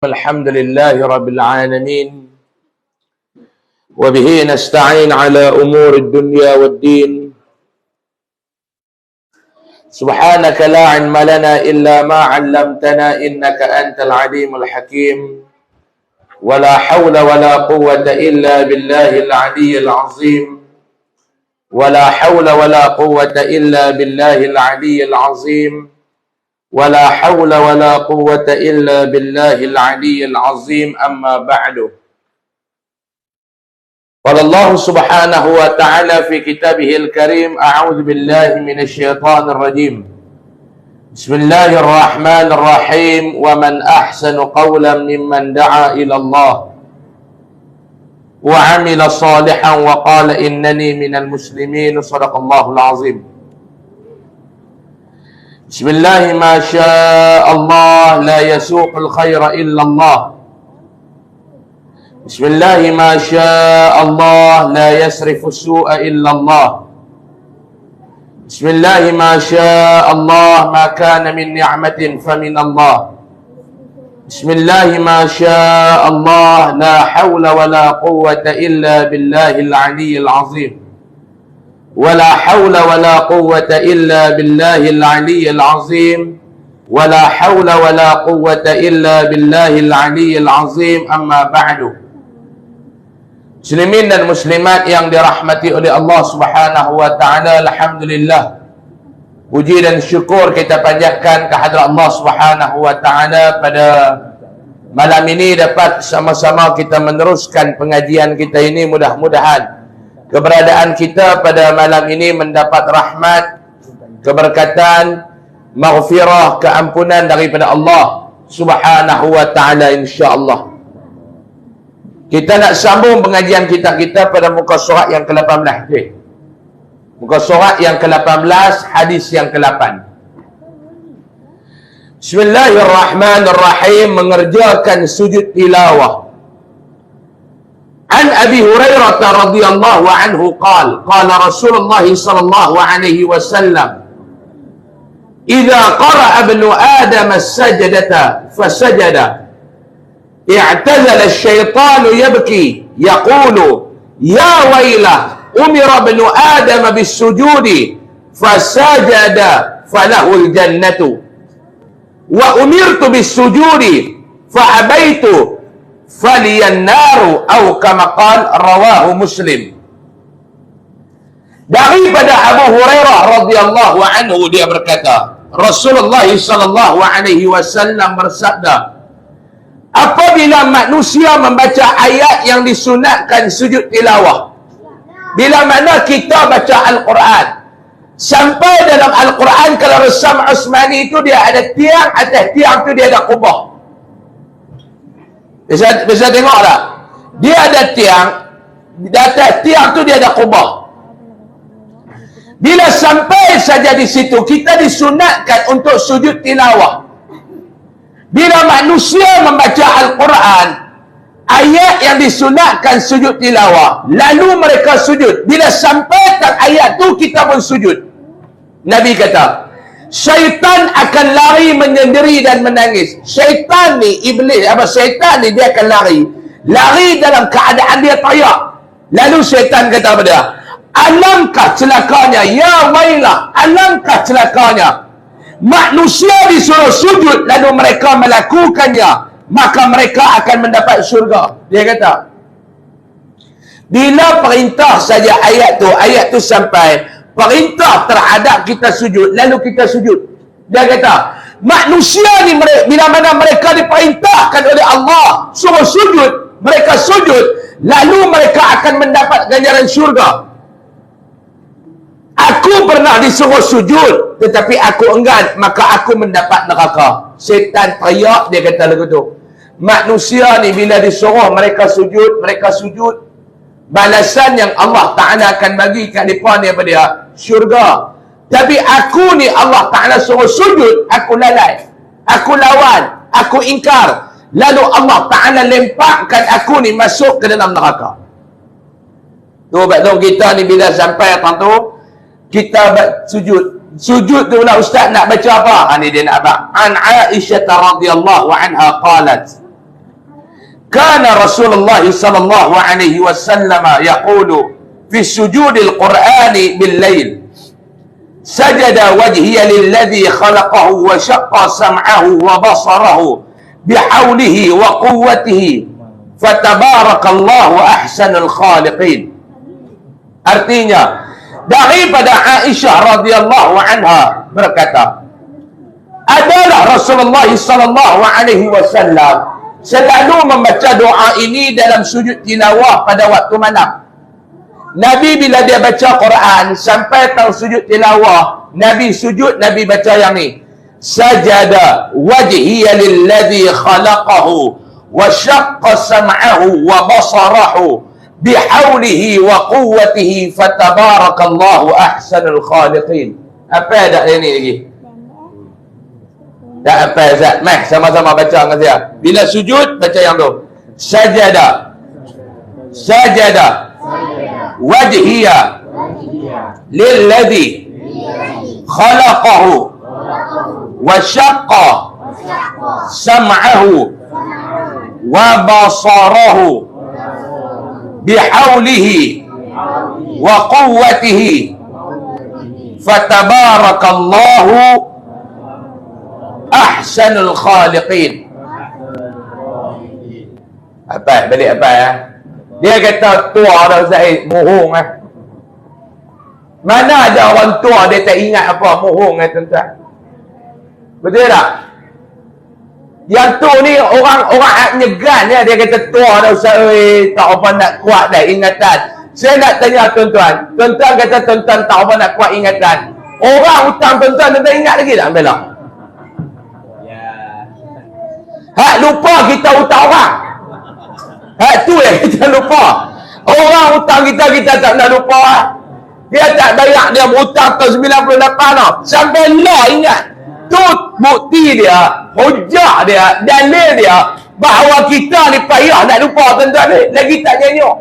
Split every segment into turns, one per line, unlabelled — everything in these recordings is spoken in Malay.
الحمد لله رب العالمين وبه نستعين على أمور الدنيا والدين سبحانك لا علم لنا إلا ما علمتنا إنك أنت العليم الحكيم ولا حول ولا قوة إلا بالله العلي العظيم ولا حول ولا قوة إلا بالله العلي العظيم ولا حول ولا قوة إلا بالله العلي العظيم أما بعد قال الله سبحانه وتعالى في كتابه الكريم أعوذ بالله من الشيطان الرجيم بسم الله الرحمن الرحيم ومن أحسن قولا ممن دعا إلى الله وعمل صالحا وقال إنني من المسلمين صدق الله العظيم بسم الله ما شاء الله لا يسوق الخير إلا الله بسم الله ما شاء الله لا يصرف السوء إلا الله بسم الله ما شاء الله ما كان من نعمة فمن الله بسم الله ما شاء الله لا حول ولا قوة إلا بالله العلي العظيم ولا حول ولا قوة إلا بالله العلي العظيم ولا حول ولا قوة إلا بالله العلي العظيم أما بعد Muslimin dan muslimat yang dirahmati oleh Allah Subhanahu wa taala, alhamdulillah. Puji dan syukur kita panjatkan kehadrat Allah Subhanahu wa taala pada malam ini dapat sama-sama kita meneruskan pengajian kita ini. Mudah-mudahan keberadaan kita pada malam ini mendapat rahmat, keberkatan, maghfirah, keampunan daripada Allah Subhanahu wa taala insya-Allah. Kita nak sambung pengajian kita pada muka surat yang ke-18. Muka surat yang ke-18, hadis yang ke-8. Bismillahirrahmanirrahim, mengerjakan sujud tilawah. An Abi Hurairah radhiyallahu anhu qala Rasulullah sallallahu alaihi wasallam idza qara'a ibnu Adam as-sajdata fasajada i'tazala asy-syaitanu yabki yaqulu ya wailah umira ibnu Adam bis-sujudi fasajada falahul jannatu wa umirtu bis-sujudi fa abaitu faliyan naru atau kama qala rawahu Muslim. Daripada Abu Hurairah radhiyallahu anhu, dia berkata, Rasulullah sallallahu alaihi wasallam bersabda, apabila manusia membaca ayat yang disunatkan sujud tilawah, bila mana kita baca Al-Quran, sampai dalam Al-Quran kalau resam Utsmani itu dia ada tiang, atas tiang tu dia ada kubah. Bisa tengok tak? Dia ada tiang, di atas tiang tu dia ada kubah. Bila sampai saja di situ, kita disunatkan untuk sujud tilawah. Bila manusia membaca Al-Quran, ayat yang disunatkan sujud tilawah, lalu mereka sujud. Bila sampai tak ayat tu, kita pun sujud. Nabi kata, syaitan akan lari menyendiri dan menangis. Syaitan ni, iblis, syaitan ni dia akan lari dalam keadaan dia teriak. Lalu syaitan kata kepada dia, alangkah celakanya, ya wailah, alangkah celakanya. Manusia disuruh sujud lalu mereka melakukannya, maka mereka akan mendapat syurga. Dia kata, bila perintah saja ayat tu sampai perintah terhadap kita sujud, lalu kita sujud. Dia kata, manusia ni bila mana mereka diperintahkan oleh Allah suruh sujud, mereka sujud, lalu mereka akan mendapat ganjaran syurga. Aku pernah disuruh sujud, tetapi aku enggan, maka aku mendapat neraka. Syaitan teriak, dia kata lagu tu. Manusia ni bila disuruh mereka sujud, balasan yang Allah Ta'ala akan bagi kat mereka ni apa dia? Syurga. Tapi aku ni Allah Ta'ala suruh sujud, aku lalai, aku lawan, aku ingkar. Lalu Allah Ta'ala lemparkan aku ni masuk ke dalam neraka. Tu sebab kita ni bila sampai atas tu, kita sujud. Sujud tu pula ustaz nak baca apa? Ni dia nak apa? An Aisyah radhiyallahu anha qalat kana Rasulullah sallallahu alaihi wasallam yaqulu fi sujudil Qur'ani bil lail sajada wajhiya lilladhi khalaqahu wa syaqqa sam'ahu wa basarahu bihaulihi wa quwwatihi fatabarakallahu ahsanul khaliqin. Artinya, daripada Aisyah radhiyallahu anha berkata, adalah Rasulullah sallallahu alaihi wasallam selalu membaca doa ini dalam sujud tilawah pada waktu malam. Nabi bila dia baca Quran sampai tahu sujud tilawah, Nabi sujud, Nabi baca yang ni. Sajada wajhiya lilladhi khalaqahu wa syaqqa sam'ahu wa basarahu bihaulihi wa quwwatihi fatabarakallahu ahsanul khaliqin. Apa ada ini lagi? Tak apa Zat. Mari sama-sama baca dengan saya. Bila sujud baca yang tu. Sajada wajhiya lilladhi khalaqahu wa syaqqa sam'ahu wa basarahu bihaulihi wa quwwatihi fatabarakallahu ahsanul khaliqin. Apa? Balik apa ya? Dia kata tua dah Zaid, mohong lah. Mana ada orang tua dia tak ingat apa, mohong lah tuan-tuan. Betul tak? Yang tu ni orang nyegan ya, dia kata tua dah Ustaz, tak apa nak kuat dah ingatan. Saya nak tanya tuan-tuan. Tuan-tuan kata tuan-tuan tak apa nak kuat ingatan. Orang hutang tuan-tuan ingat lagi tak bela? Hak lupa kita hutang orang. Hak tu yang kita lupa. Orang hutang kita tak nak lupa. Dia tak bayar, dia berhutang tahun 98 tau. Sampai lah ingat. Tu bukti dia, hujah dia, dalil dia bahawa kita ni payah nak lupa tuan-tuan ni. Lagi tak nyenyok.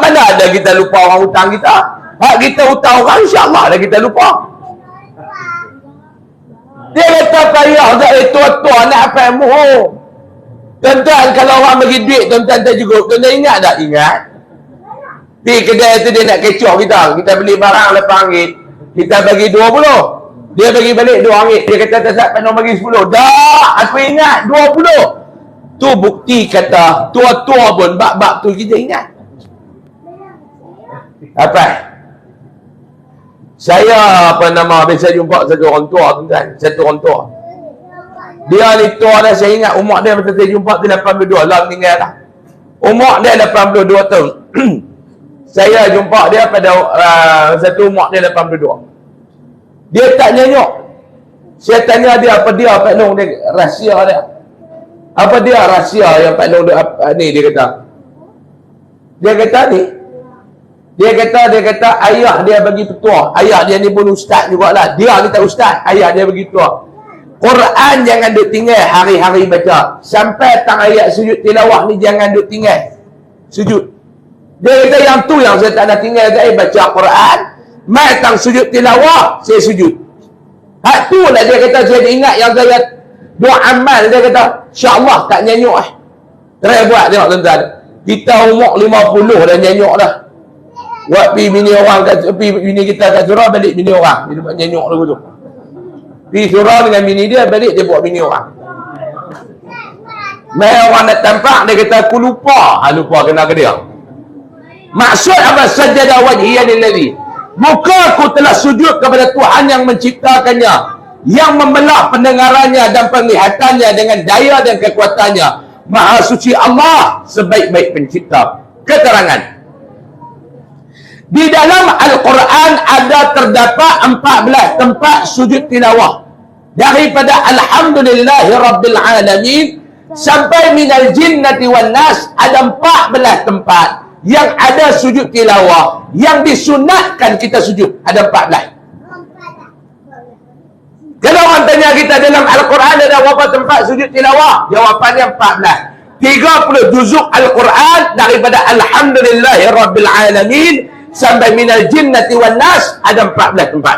Mana ada kita lupa orang hutang kita. Hak kita hutang orang, insyaAllah lah kita lupa. Dia kata payah tak, tua-tua nak apa yang mohon. Tuan-tuan, kalau orang bagi duit, tuan-tuan tak cukup. Tuan-tuan ingat tak? Ingat. Pergi kedai tu dia nak kecoh kita. Kita beli barang RM8. Kita bagi RM20. Dia bagi balik RM2. Dia kata tak sat penuh bagi RM10. Dah, aku ingat RM20. Tu bukti kata tua-tua pun bab-bab tu kita ingat. Apa? Saya biasa jumpa satu orang tua tuan-tuan. Satu orang tua. Dia ni tua dah, saya ingat umur dia masa saya jumpa tu 82. Lah meninggal dah. Umur dia 82 tahun. Saya jumpa dia pada satu umur dia 82. Dia tak nyenyok. Saya tanya dia apa dia Pak Long, dia rahsia dia. Apa dia rahsia yang Pak Long ni dia kata. Dia kata ayah dia bagi petua. Ayah dia ni pun ustaz jugalah. Dia ni tak ustaz, ayah dia bagi petua. Quran jangan duk tinggal hari-hari baca. Sampai tang ayat sujud tilawah ni jangan duk tinggal sujud. Dia kata yang tu yang saya tak nak tinggal, saya baca Quran, mai tang sujud tilawah, saya sujud. Hak tu lah dia kata saya ingat yang saya doa amal, dia kata insya-Allah tak nyenyok Try buat tengok tuan-tuan. Kita umur 50 dah nyenyok dah. Buat pi bini orang kat bini kita kat surau, balik bini orang. Dia buat nyenyok lagu tu. Pi surau dengan bini dia, balik dia buat bini orang. Mai orang nak tampak, dia kata aku lupa. Lupa kena ke dia. Maksud apa? Sajada wajhiya lillazi. Muka aku telah sujud kepada Tuhan yang menciptakannya, yang membelah pendengarannya dan penglihatannya dengan daya dan kekuatannya. Maha suci Allah, sebaik-baik pencipta. Keterangan. Di dalam Al-Quran ada terdapat 14 tempat sujud tilawah. Daripada Alhamdulillahi Rabbil Alamin sampai minal jinnati wan nas, ada 14 tempat yang ada sujud tilawah, yang disunatkan kita sujud. Ada 14. Kalau orang tanya kita dalam Al-Quran ada berapa tempat sujud tilawah? Jawapannya 14. 30 juzuk Al-Quran daripada Alhamdulillahi Rabbil Alamin sampai minal jinnati wan nas, ada 14 tempat.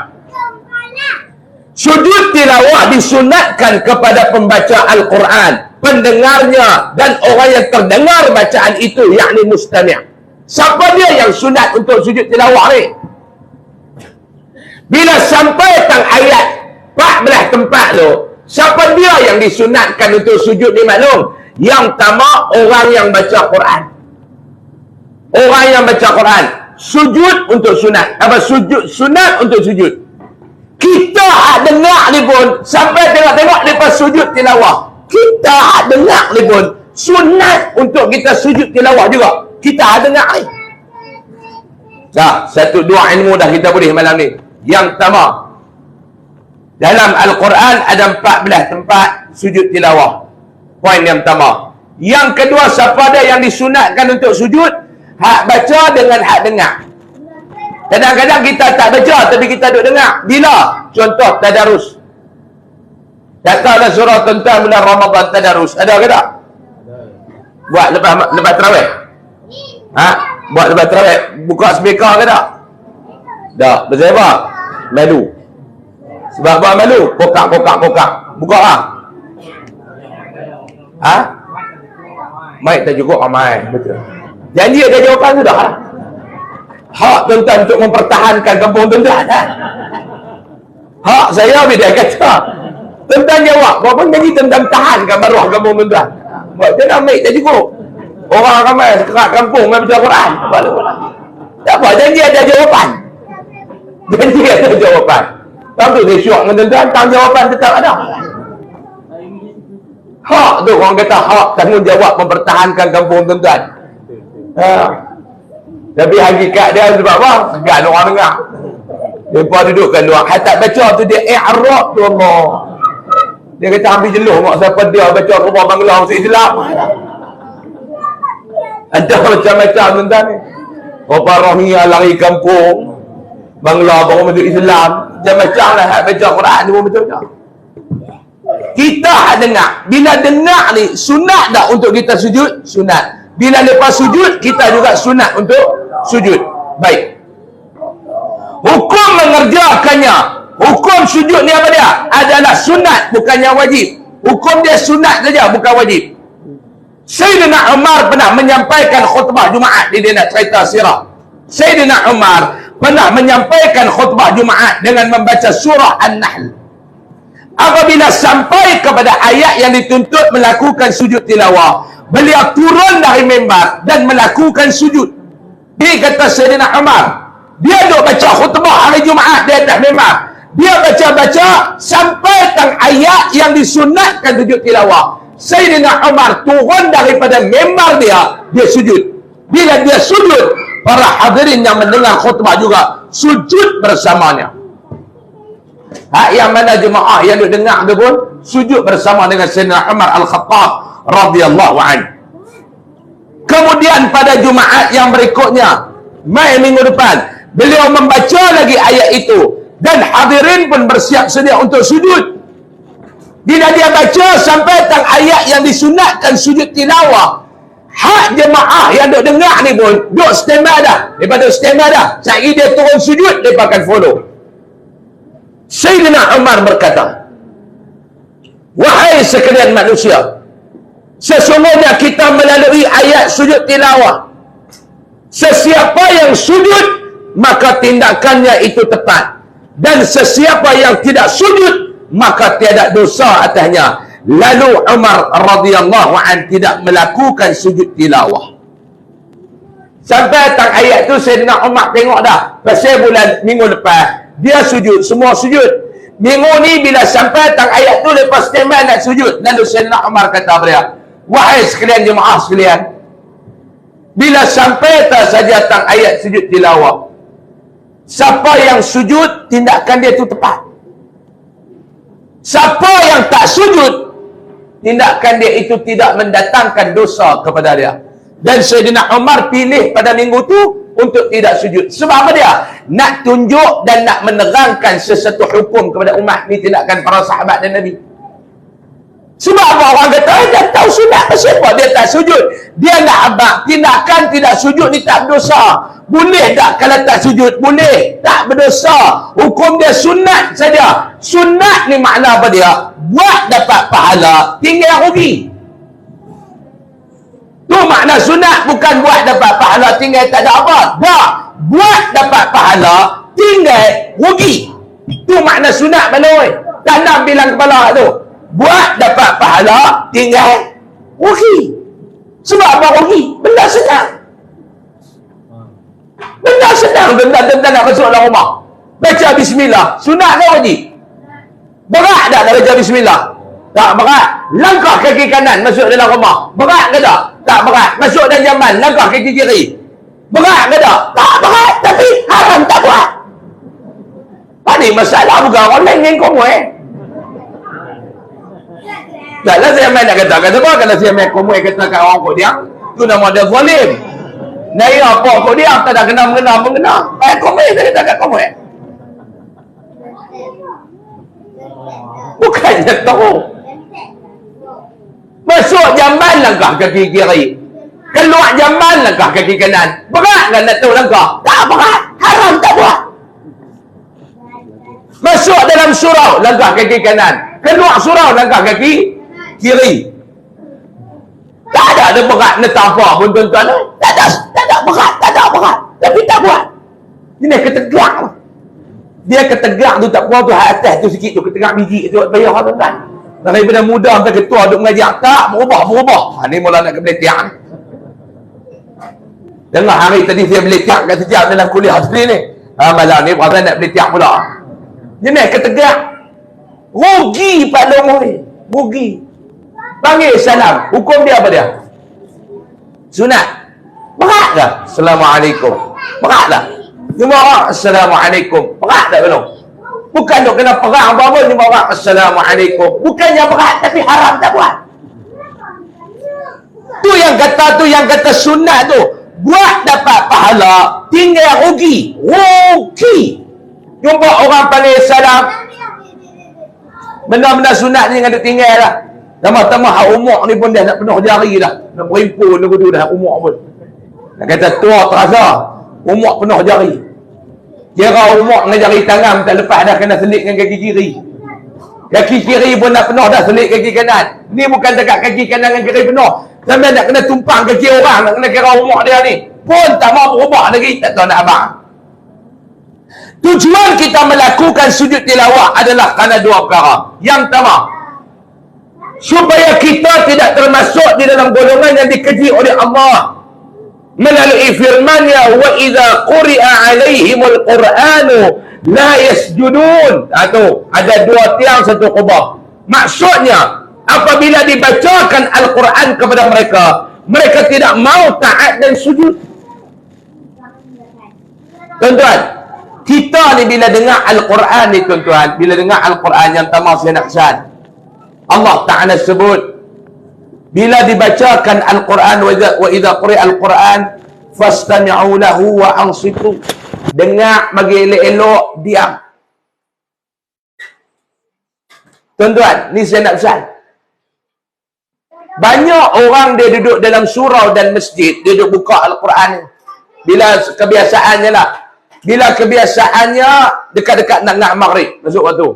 Sujud tilawah disunatkan kepada pembaca Al-Quran, pendengarnya dan orang yang terdengar bacaan itu, yakni mustami'. Siapa dia yang sunat untuk sujud tilawah ni? Bila sampai tang ayat 14 tempat tu, siapa dia yang disunatkan untuk sujud ni maklum? Yang pertama, orang yang baca Quran. Orang yang baca Quran. Sujud untuk sunat. Apa sujud? Sunat untuk sujud. Kita dengar ni pun, sampai tengok-tengok lepas sujud tilawah, kita dengar ni pun sunat untuk kita sujud tilawah juga. Kita dengar ni. Dah, satu dua ilmu dah kita boleh malam ni. Yang pertama, dalam Al-Quran ada 14 tempat sujud tilawah. Poin yang pertama. Yang kedua, siapa ada yang disunatkan untuk sujud? Hak baca dengan hak dengar. Kadang-kadang kita tak baca tapi kita duduk dengar. Bila? Contoh tadarus. Datanglah surah tentang bulan Ramadan tadarus. Ada ke tak? Buat lepas tarawih. Ha? Buat lepas tarawih. Buka speaker ke tak? Tak. Pasal apa? Malu. Sebab apa malu? Kokak. Buka lah. Ha? Mic tak cukup ramai. Betul. Janji ada jawapan tu dah. Hak tuan-tuan untuk mempertahankan kampung tuan-tuan. Hak saya bila kata tuan-tuan jawab, berapa janji tuan-tuan tahankan maruah kampung tuan-tuan. Buat je nak mic tak cukup. Orang ramai sekerak kampung main baca Quran. Tak apa, janji ada jawapan. Janji ada jawapan. Lepas tu dia syok dengan tuan-tuan, tang jawapan tetap ada. Hak tu orang kata hak tanggungjawab mempertahankan kampung tuan-tuan. Tapi hakikat dia sebab apa? Segan orang dengar. Mereka duduk kat luar. Hatta baca tu dia i'rab tu Allah. Dia kata ambil jeluh mak siapa dia baca rumah Bangla masuk Islam. Ada macam-macam tuan-tuan ni. Bapa Rohingya lari kampung. Bangla baru masuk Islam. Macam-macam lah baca Quran tu betul-betul. Kita hak dengar. Bila dengar ni sunat tak untuk kita sujud? Sunat. Bila lepas sujud, kita juga sunat untuk sujud. Baik. Hukum mengerjakannya. Hukum sujud ni apa dia? Adalah sunat, bukannya wajib. Hukum dia sunat saja, bukan wajib. Sayyidina Umar pernah menyampaikan khutbah Jumaat. Dia nak cerita sirah. Sayyidina Umar pernah menyampaikan khutbah Jumaat dengan membaca surah An-Nahl. Apabila sampai kepada ayat yang dituntut melakukan sujud tilawah, beliau turun dari mimbar dan melakukan sujud. Dia kata Sayyidina Umar, dia duk baca khutbah hari Jumaat di atas mimbar. Dia baca-baca sampai tang ayat yang disunatkan sujud tilawah. Sayyidina Umar turun daripada mimbar dia sujud. Bila dia sujud, para hadirin yang mendengar khutbah juga sujud bersamanya. Yang mana jemaah yang duk dengar tu pun sujud bersama dengan Sayyidina Umar Al-Khattab radhiyallahu anhu. Kemudian pada Jumaat yang berikutnya, Mai minggu depan, beliau membaca lagi ayat itu dan hadirin pun bersiap sedia untuk sujud. Bila dia baca sampai tang ayat yang disunatkan sujud tilawah, hak jemaah yang duk dengar ni pun duk standby dah. Daripada standby dah, cari dia turun sujud, mereka akan follow. Sayyidina Umar berkata, wahai sekalian manusia, sesungguhnya kita melalui ayat sujud tilawah. Sesiapa yang sujud, maka tindakannya itu tepat. Dan sesiapa yang tidak sujud, maka tiada dosa atasnya. Lalu Umar radhiyallahu an tidak melakukan sujud tilawah. Sampai tang ayat tu Sayyidina Umar tengok dah. Pasal bulan minggu lepas dia sujud, semua sujud. Minggu ni bila sampai tang ayat tu lepas standby nak sujud, lalu Sayyidina Umar kata dia, wahai sekalian jemaah sekalian, bila sampai tak saja tang ayat sujud tilawah, siapa yang sujud, tindakan dia itu tepat. Siapa yang tak sujud, tindakan dia itu tidak mendatangkan dosa kepada dia. Dan Sayyidina Umar pilih pada minggu tu untuk tidak sujud. Sebab apa dia? Nak tunjuk dan nak menerangkan sesuatu hukum kepada umat ni, tindakan para sahabat dan Nabi. Sebab apa orang kata, dia tahu sunat, siapa dia tak sujud? Dia nak abang, tindakan tidak sujud ni tak berdosa. Boleh tak kalau tak sujud? Boleh. Tak berdosa. Hukum dia sunat saja. Sunat ni makna apa dia? Buat dapat pahala, tinggal rugi. Tu makna sunat, bukan buat dapat pahala, tinggal tak ada apa. Tak. Buat dapat pahala, tinggal rugi. Tu makna sunat baloi. Tanam bilang kepala tu. Buat dapat pahala, tinggal rugi. Sebab apa rugi? Benda senang. Benda senang. Benda nak masuk dalam rumah. Baca bismillah. Sunat ke wajib? Berat tak nak baca bismillah? Tak berat. Langkah kaki kanan masuk dalam rumah. Berat ke tak? Tak berat. Masuk dalam jaman. Langkah kaki kiri. Berat ke tak? Tak berat. Tapi haram tak buat. Ini masalah bukan orang lain dengan kamu Taklah saya main nak kata apa? Kalau saya main kamu kata kat orang kau dia, tu nama dia zalim. Nai apa kau dia tak ada kena mengena. Kamu saya kata kat kamu Bukannya tahu. Masuk jamban langkah kaki kiri. Keluar jamban langkah kaki kanan. Berat kan nak tahu langkah? Tak berat. Haram tak buat. Masuk dalam surau langkah kaki kanan. Keluar surau langkah kaki kiri. Tak ada berat nak apa pun tuan-tuan. Tak ada berat. Tak ada berat. Tapi tak buat. Ini ketegak. Dia ketegak tu tak puas tu atas tu sikit tu. Ketegak biji tu bayar tuan-tuan. Daripada muda sampai ketua duk mengajar. Tak berubah. Ni mula nak ke beletiak ni. Dengar hari tadi saya beletiak kat sejak dalam kuliah sendiri ni. Malam ni berasa nak beletiak pula. Ini ketegak. Rugi pada umur ni. Rugi. Panggil salam. Hukum dia apa dia? Sunat. Berat tak? Assalamualaikum. Berat tak? Cuma orang Assalamualaikum. Berat tak belum? Bukan duk kena perang apa-apa. Cuma orang Assalamualaikum. Bukannya berat tapi haram tak buat. Tu yang kata sunat tu. Buat dapat pahala, tinggal rugi. Rugi. Jumpa orang panggil salam. Benda-benda sunat ni yang ada tinggal lah. Tambah-tambah hak umur ni pun dah nak penuh jari dah. Nak berimpun tu dah umur pun. Nak kata tua terasa. Umur penuh jari. Kira umur dengan jari tangan tak lepas dah kena selit dengan kaki kiri. Kaki kiri pun nak penuh dah selit kaki kanan. Ni bukan dekat kaki kanan dengan kiri penuh. Sampai nak kena tumpang kaki orang. Nak kena kira umur dia ni. Pun tak mau berubah lagi. Tak tahu nak abang. Tujuan kita melakukan sujud tilawah adalah kerana dua perkara. Yang pertama, supaya kita tidak termasuk di dalam golongan yang dikeji oleh Allah melalui firman-Nya, wa idza quri'a 'alaihimul qur'anu la yasjudun. Itu ada dua tiang satu kubah. Maksudnya apabila dibacakan Al-Quran kepada mereka, mereka tidak mau taat dan sujud. Tuan-tuan, kita ni bila dengar Al-Quran ni tuan-tuan, bila dengar Al-Quran yang pertama saya nak pesan, Allah Ta'ala sebut bila dibacakan Al-Quran, wa idza quri'a Al-Quran fastami'u lahu wa ansitu. Dengar bagi elok-elok, diam. Tuan-tuan, ni saya nak pesan. Banyak orang dia duduk dalam surau dan masjid, dia duduk buka Al-Quran. Bila kebiasaannya lah. Bila kebiasaannya dekat-dekat nak maghrib, masuk waktu.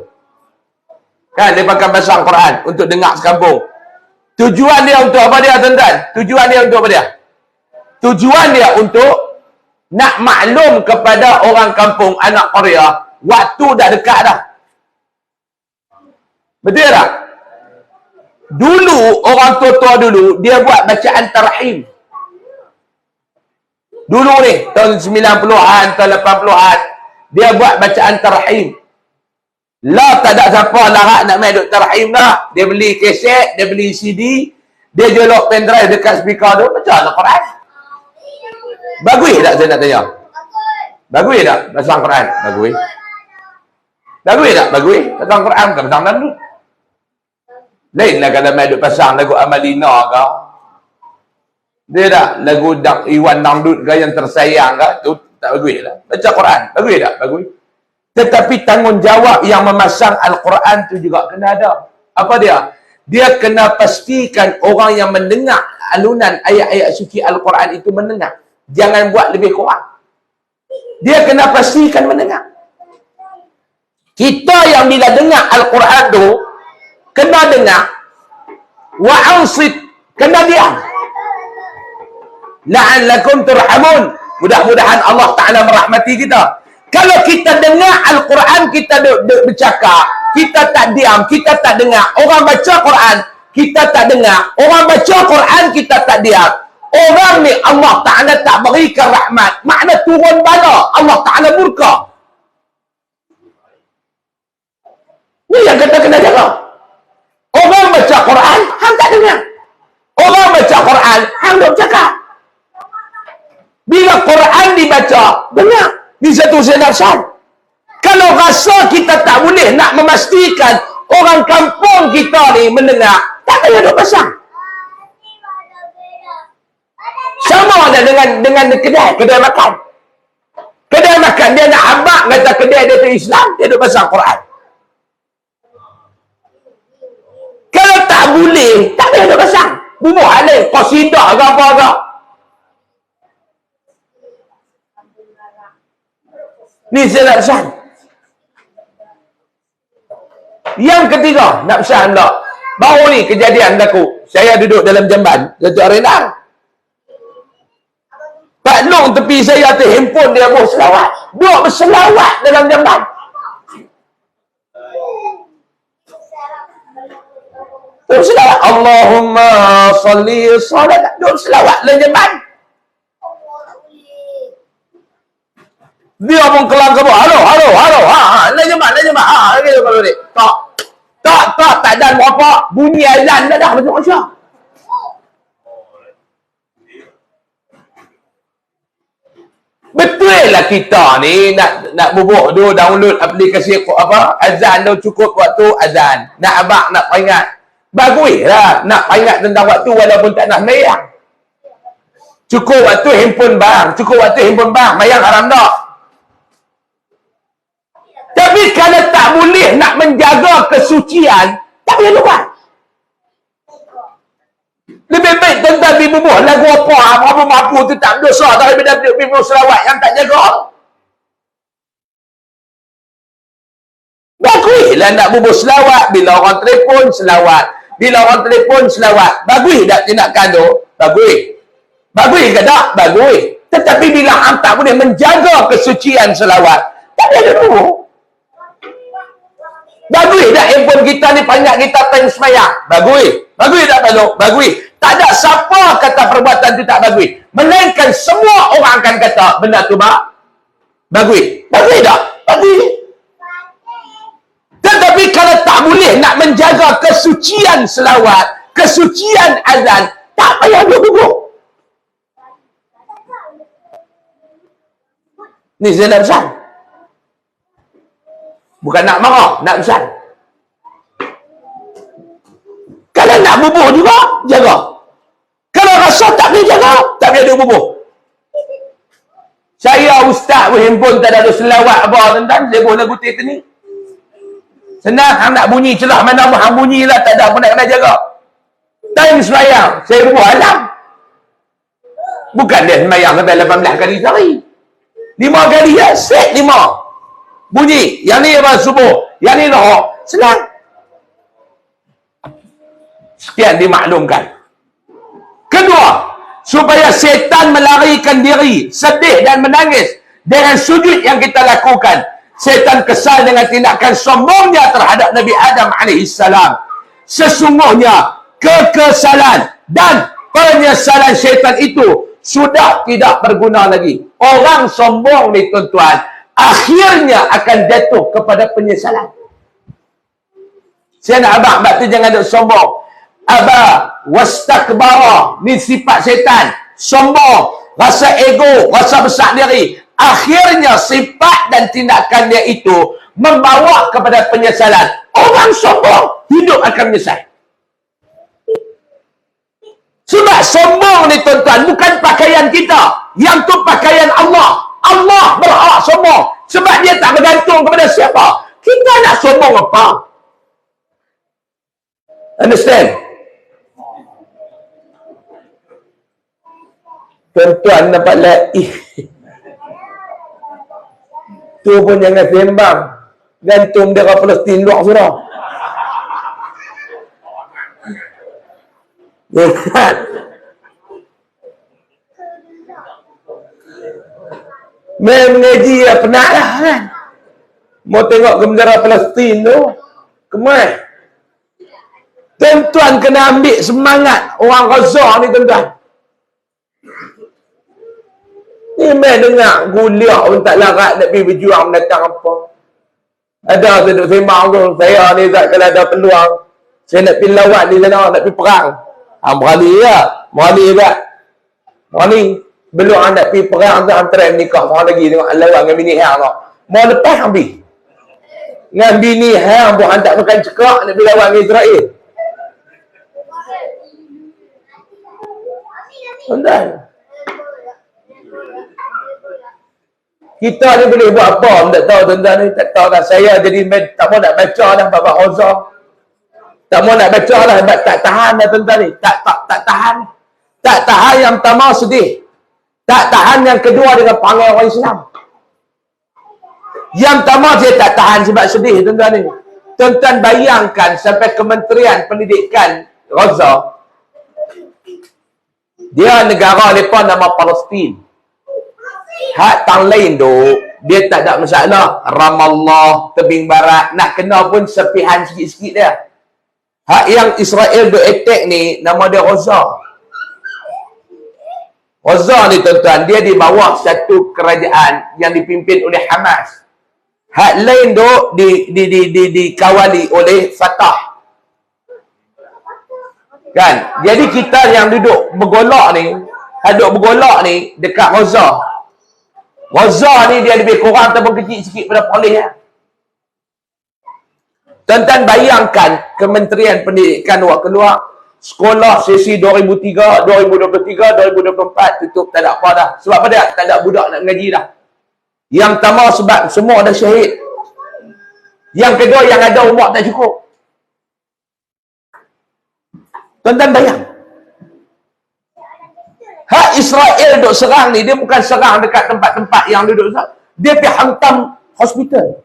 Kan, dia pakai bahasa Al-Quran untuk dengar sekampung. Tujuan dia untuk apa dia, tuan-tuan? Tujuan dia untuk apa dia? Tujuan dia untuk nak maklum kepada orang kampung, anak Korea, waktu dah dekat dah. Betul tak? Dulu, orang tua-tua dulu, dia buat bacaan tarhim. Dulu ni, tahun 90-an, tahun 80-an, dia buat bacaan tarhim. Lah tak ada siapa larat nak main duk tarhim dah. Dia beli keset, dia beli CD, dia jolok pendrive dekat speaker tu, baca Al-Quran. Bagus tak saya nak tanya? Bagus tak baca Al-Quran? Bagus. Bagus tak? Bagus. Baca Al-Quran bukan pasang dangdut. Lainlah kalau main duk pasang lagu Amalina ke. Dia tak lagu Iwan Dangdut ke yang tersayang ke, tu tak bagus lah. Baca Quran, bagus tak? Bagus. Tetapi tanggungjawab yang memasang Al-Quran tu juga kena ada. Apa dia? Dia kena pastikan orang yang mendengar alunan ayat-ayat suci Al-Quran itu mendengar. Jangan buat lebih kurang. Dia kena pastikan mendengar. Kita yang bila dengar Al-Quran tu, kena dengar, wa'ansit, kena diam. La'allakum turhamun. Mudah-mudahan Allah Ta'ala merahmati kita. Kalau kita dengar Al-Quran, kita duk bercakap, kita tak diam, kita tak dengar. Orang baca Quran, kita tak dengar. Orang baca Quran, kita tak diam. Orang ni Allah Ta'ala tak berikan rahmat. Makna turun bala. Allah Ta'ala murka. Ni yang kita kena jaga. Orang baca Quran, hang tak dengar. Orang baca Quran, hang duk cakap. Bila Quran dibaca, dengar. Di satu senarsan. Kalau rasa kita tak boleh nak memastikan orang kampung kita ni mendengar, tak payah duk pasang. Sama ada dengan kedai makan. Kedai makan dia nak abang kata kedai dia tu Islam, dia duk pasang Quran. Kalau tak boleh, tak payah duk pasang. Bubuh alih, qasidah ke apa ke. Ni saya nak pesan. Yang ketiga, nak pesan tak? Baru ni kejadian berlaku. Saya duduk dalam jamban, Datuk Arenang. Pak Long tepi saya tu, handphone dia bawa selawat. Duk berselawat dalam jamban. Duk selawat. Allahumma salli salat. Duk selawat dalam jamban. Dia pun kelang ke bawah. Halo. Lain jemaah. Kalau ni. Tak ada apa. Bunyi azan dah macam-macam. Betul lah kita ni nak bubuh tu download aplikasi apa azan tu cukup waktu azan. Nak abang nak peringat. Baguslah nak peringat tentang waktu walaupun tak nak sembahyang. Cukup waktu handphone bang. Mayang haram tak? Tapi kalau tak boleh nak menjaga kesucian, tak payah lupa. Lebih baik tentang bubuh lagu apa mampu tu tak berdosa daripada bubuh selawat yang tak jaga. Baguslah nak bubuh selawat bila orang telefon selawat. Bagus tak tindakan tu? Bagus ke tak? Bagus. Tetapi bila hang tak boleh menjaga kesucian selawat, tak payah lupa. Bagus tak handphone kita ni panjang kita time semayang? Bagus tak Paluk? Bagus. Tak ada siapa kata perbuatan tu tak bagus. Melainkan semua orang akan kata benda tu bagus. Bagus tak? Bagus. Tetapi kalau tak boleh nak menjaga kesucian selawat, kesucian azan, tak payah duduk. Ni saya nak pesan. Bukan nak marah, nak pesan. Kalau nak bubuh juga, jaga. Kalau rasa tak boleh jaga, tak boleh bubuh. Saya ustaz pun handphone tak ada selawat apa tentang dia boleh lagu ni. Senang, hang nak bunyi celah mana pun hang bunyi lah, tak ada pun nak kena jaga. Time sembahyang, saya bubuh alam. Bukan dia sembahyang sampai 18 kali sehari. 5 kali ya, set 5. Bunyi, yang ni apa subuh, yang ni roh, senang. Sekian dimaklumkan. Kedua, supaya setan melarikan diri, sedih dan menangis dengan sujud yang kita lakukan. Setan kesal dengan tindakan sombongnya terhadap Nabi Adam AS. Sesungguhnya kekesalan dan penyesalan setan itu sudah tidak berguna lagi. Orang sombong ni tuan-tuan, akhirnya akan jatuh kepada penyesalan. Saya nak abang tu jangan duk sombong. Aba wastakbara, ni sifat setan. Sombong, rasa ego, rasa besar diri. Akhirnya sifat dan tindakan dia itu membawa kepada penyesalan. Orang sombong hidup akan menyesal. Sebab sombong ni tuan-tuan bukan pakaian kita. Yang tu pakaian Allah. Allah berhak sombong. Sebab dia tak bergantung kepada siapa. Kita nak sombong apa? Understand? Tuan-tuan nampak lah. Itu pun jangan sembang. Gantung dia ke Palestin luar sudah. Mengaji ya penat lah kan. Mau tengok ke bendera Palestin tu. Kemana? Tuan-tuan kena ambil semangat orang Gaza ni tuan-tuan. Ni main dengar guliak pun tak larat nak pergi berjuang datang apa. Ada saya duduk sembang tu. Saya ni tak kalau ada peluang. Saya nak pergi lawat di sana, nak pergi perang. Berani ya. Berani juga. Berani. Belum nak pergi perang tu antara nikah. Orang lagi tengok lawat dengan bini hang tu. Mau lepas ambil. Dengan bini hang pun hantar makan cekak nak pergi lawat dengan Israel. Tuan-tuan. Kita ni boleh buat apa? Tak tahu tuan-tuan ni. Tak tahu dah. Saya jadi tak mau nak baca dah bab Gaza. Tak mau nak baca dah. Tak tahan dah tuan-tuan ni. Tak tahan. Tak tahan yang pertama sedih. Tak tahan yang kedua dengan panggil orang Islam. Yang pertama saya tak tahan sebab sedih tuan-tuan ni. Tuan-tuan bayangkan sampai Kementerian Pendidikan Gaza. Dia negara mereka nama Palestin. Hak tang lain tu, dia tak ada masalah. Ramallah, tebing barat, nak kena pun sepihan sikit-sikit dia. Hak yang Israel do attack ni, nama dia Gaza. Gaza ni tuan-tuan, dia di bawah satu kerajaan yang dipimpin oleh Hamas. Hak lain tu dikawali oleh Fatah. Kan? Jadi kita yang duduk bergolak ni, dekat Gaza. Gaza ni dia lebih kurang ataupun kecil sikit pada Palestin. Ya? Tuan-tuan bayangkan Kementerian Pendidikan buat keluar sekolah sesi 2003, 2023, 2024 tutup, tak ada apa dah. Sebab apa dia? Tak ada budak nak mengaji dah. Yang pertama sebab semua dah syahid. Yang kedua yang ada umur tak cukup. Tuan-tuan bayang. Hak Israel duk serang ni, dia bukan serang dekat tempat-tempat yang duduk. Dia pergi hantam hospital.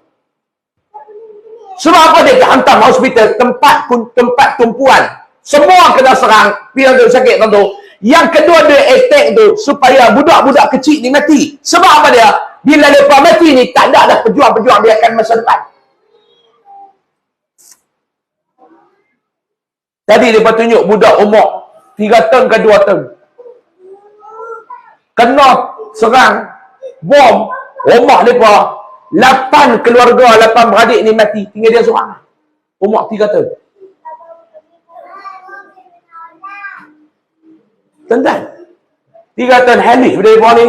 Sebab apa dia pergi hantam hospital? Tempat tumpuan. Semua kena serang. Pergi duduk sakit tentu. Yang kedua dia attack tu supaya budak-budak kecil ni mati. Sebab apa dia? Bila mereka mati ni, tak ada dah pejuang-pejuang dia akan masa depan. Tadi dia tunjuk budak umur 3 tahun ke 2 tahun. Kena serang bom rumah mereka. 8 keluarga, 8 beradik ni mati. Tinggal dia seorang. Umur 3 tahun. Tuan-tuan. 3 tahun habis pada mereka ni.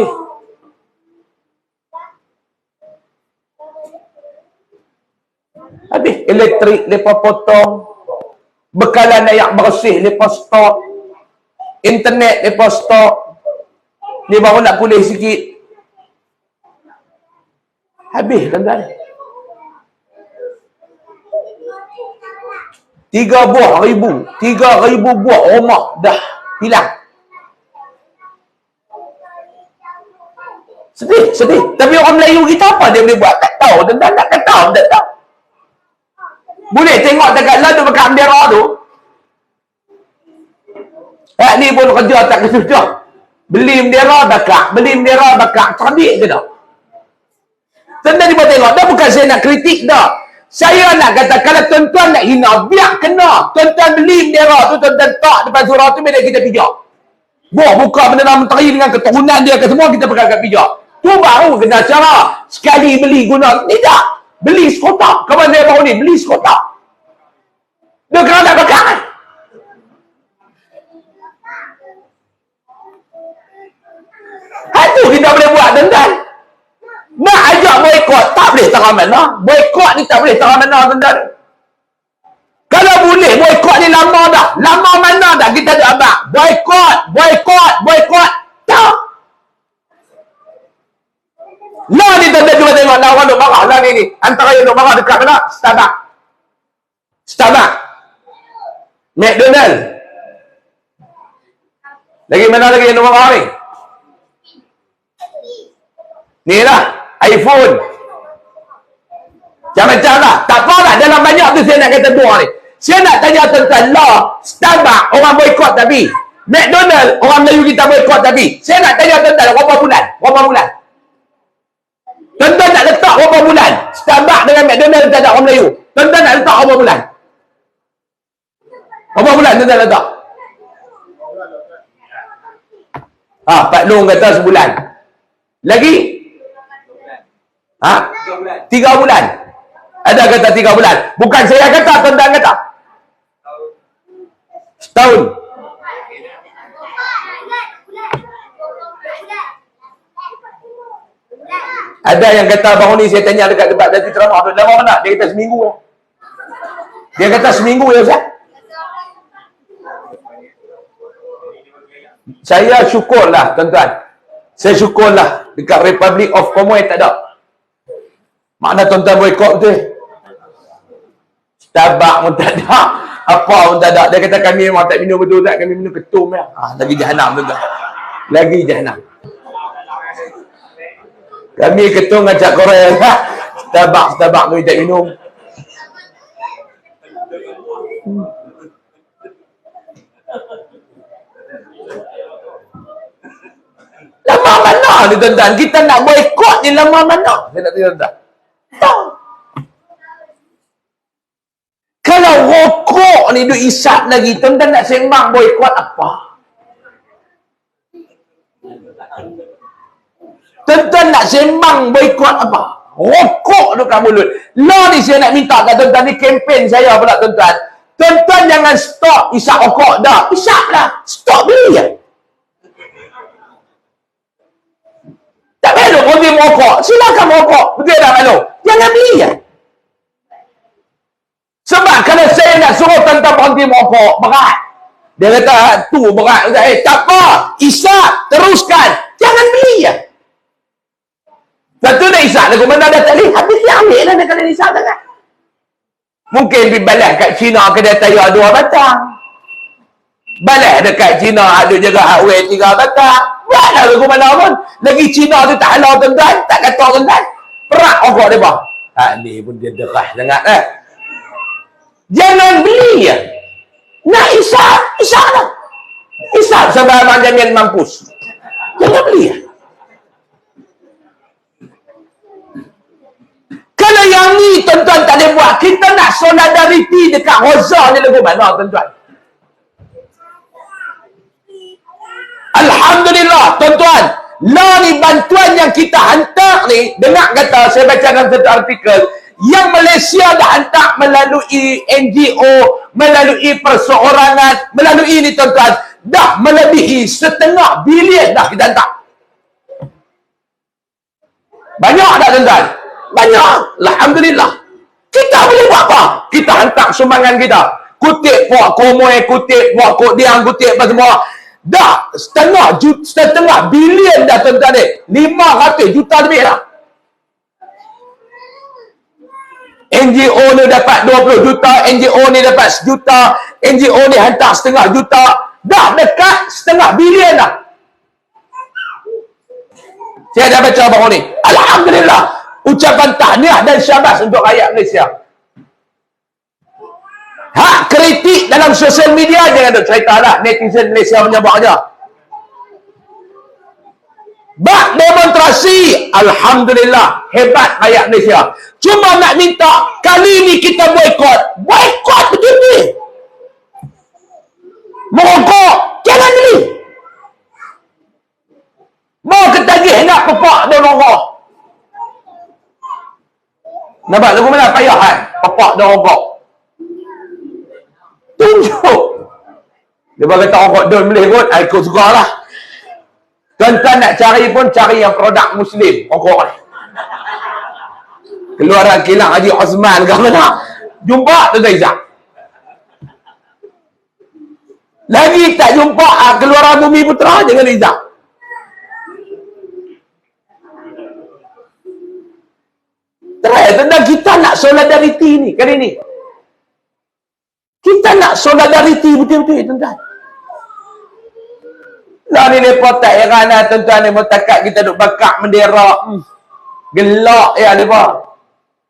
Habis elektrik mereka potong. Bekalan air bersih mereka stop. Internet mereka stop. Dia baru nak pulih sikit. Habis tuan-tuan. 3,000 buah rumah dah hilang. Sedih. Tapi orang Melayu kita apa dia boleh buat? Tak tahu tuan-tuan. Tak tahu. Boleh tengok dekat lalu bekat bendera tu. Ni pun kerja tak kesudah. Beli bendera bakar. Cerdik ke tak? Tuan-tuan dia tengok. Dah bukan saya nak kritik dah. Saya nak kata, kalau tuan-tuan nak hina, biar kena. Tuan-tuan beli bendera tu, tuan-tuan tak depan surau tu, bila kita pijak. Buka bendera menteri dengan keturunan dia ke semua, kita pegang kat pijak. Tu baru kena cara. Sekali beli guna. Tidak. Beli sekotak. Kawan saya baru ni, beli sekotak. Dia kena nak bakar. Itu kita boleh buat tuan-tuan. Nak ajak boykot tak boleh tengah mana. Boykot ni tak boleh tengah mana tuan-tuan. Kalau boleh boykot ni lama dah. Lama mana dah kita ada abang. Boykot. Tak. Lah ni tuan-tuan cuba tengok. Lah orang duk marah lah ni. Antara yang duk marah dekat mana? Starbucks. McDonald. Lagi mana lagi yang duk marah ni? Ni lah. iPhone. Macam-macam lah. Tak apalah, dalam banyak tu saya nak kata dua ni. Saya nak tanya tentang law, Starbucks, orang boykot tapi. McDonald, orang Melayu kita boykot tapi. Saya nak tanya tentang berapa bulan? Berapa bulan? Tuan-tuan nak letak berapa bulan? Starbucks dengan McDonald tak ada orang Melayu. Tuan-tuan nak letak berapa bulan? Berapa bulan tuan-tuan letak? Pak Long kata sebulan. Lagi? 3 bulan. Ada kata 3 bulan. Bukan saya kata, tuan-tuan kata. Setahun. Ada yang kata baru ni saya tanya dekat debat dari ceramah, lama mana? Dia kata seminggu lah. Dia kata seminggu ya Ustaz. Saya syukurlah tuan-tuan. Saya syukurlah dekat Republic of Commonwealth tak ada. Mana tuan-tuan boykot betul? Starbucks pun tak ada. Apa pun tak ada. Dia kata kami memang tak minum betul tak. Kami minum ketum ya. Lagi jahanam tuan-tuan. Lagi jahanam. Kami ketum ngajak korang. Starbucks kami tak minum. Lama mana ni tuan-tuan? Kita nak boykot ni lama mana? Saya nak tanya tuan-tuan. Kalau rokok ni duk isap lagi, tuan-tuan nak sembang boykot apa? Tuan-tuan nak sembang boykot apa? Rokok duk kat mulut. Law ni saya nak minta kat tuan-tuan ni, kempen saya pula tuan-tuan. Tuan-tuan jangan stop isap rokok dah. Isap lah. Stop beli ya. Tak perlu berhenti merokok. Silakan merokok. Betul tak perlu? Jangan beli ya. Sebab kalau saya nak suruh tuan-tuan berhenti merokok, berat. Dia kata, tu berat. Tak apa. Isap. Teruskan. Jangan beli ya. Satu dah isap. Lagu mana dah tak boleh. Habis dia ambil lah dia kena isap sangat. Mungkin pergi balas kat Cina kedai tayar 2 batang. Balas dekat Cina ada juga hardware 3 batang. Buatlah lagu mana pun. Lagi Cina tu tak halau tuan-tuan. Tak kata tuan-tuan. Perak rokok dia bang. Ni pun dia derah sangat eh. Jangan beli ya. Nak isap. Isap lah. Isap sampai abang jamin mampus. Jangan beli ya. Kalau yang ni tuan-tuan tak boleh buat, kita nak solidariti dekat Gaza ni lagu mana tuan-tuan? Alhamdulillah tuan-tuan, law ni bantuan yang kita hantar ni, dengar kata saya baca dalam satu artikel, yang Malaysia dah hantar melalui NGO, melalui perseorangan, melalui ni tuan-tuan, dah melebihi 1/2 bilion dah kita hantar. Banyak tak tuan-tuan? Banyak. Alhamdulillah. Kita boleh buat apa? Kita hantar sumbangan kita. Kutip puak Komoy, kutip puak Kok Diang, kutip apa semua. Dah 1/2 bilion dah tuan-tuan ni. 500 juta lebih dah. NGO ni dapat 20 juta, NGO ni dapat 1 juta, NGO ni hantar 1/2 juta. Dah dekat 1/2 bilion dah. Saya dah baca baru ni. Alhamdulillah. Ucapan tahniah dan syabas untuk rakyat Malaysia. Hak kritik dalam sosial media jangan ada cerita lah. Netizen Malaysia menyebut aja. Bak demonstrasi, alhamdulillah, hebat rakyat Malaysia. Cuma nak minta kali ni kita boykot. Boykot betul-betul. Merokok, jangan beli. Mau ketagih nak pepak dan rokok. Nampak lagu mana payah kan? Pepak dan rokok. Tunjuk. Dia kata rokok don boleh kot. Ikut suka lah. Tuan-tuan nak cari pun cari yang produk Muslim. Rokok ni. Keluaran kilang Haji Osman ke mana? Jumpa Tuan Izzat. Lagi tak jumpa Keluaran Bumi Putra dengan Izzat. Tentang kita nak solidariti ni kali ni. Kita nak solidariti betul-betul tuan-tuan. Lah ni mereka tak heran lah tuan-tuan ni mutakat kita duk bakar bendera. Gelak ya mereka.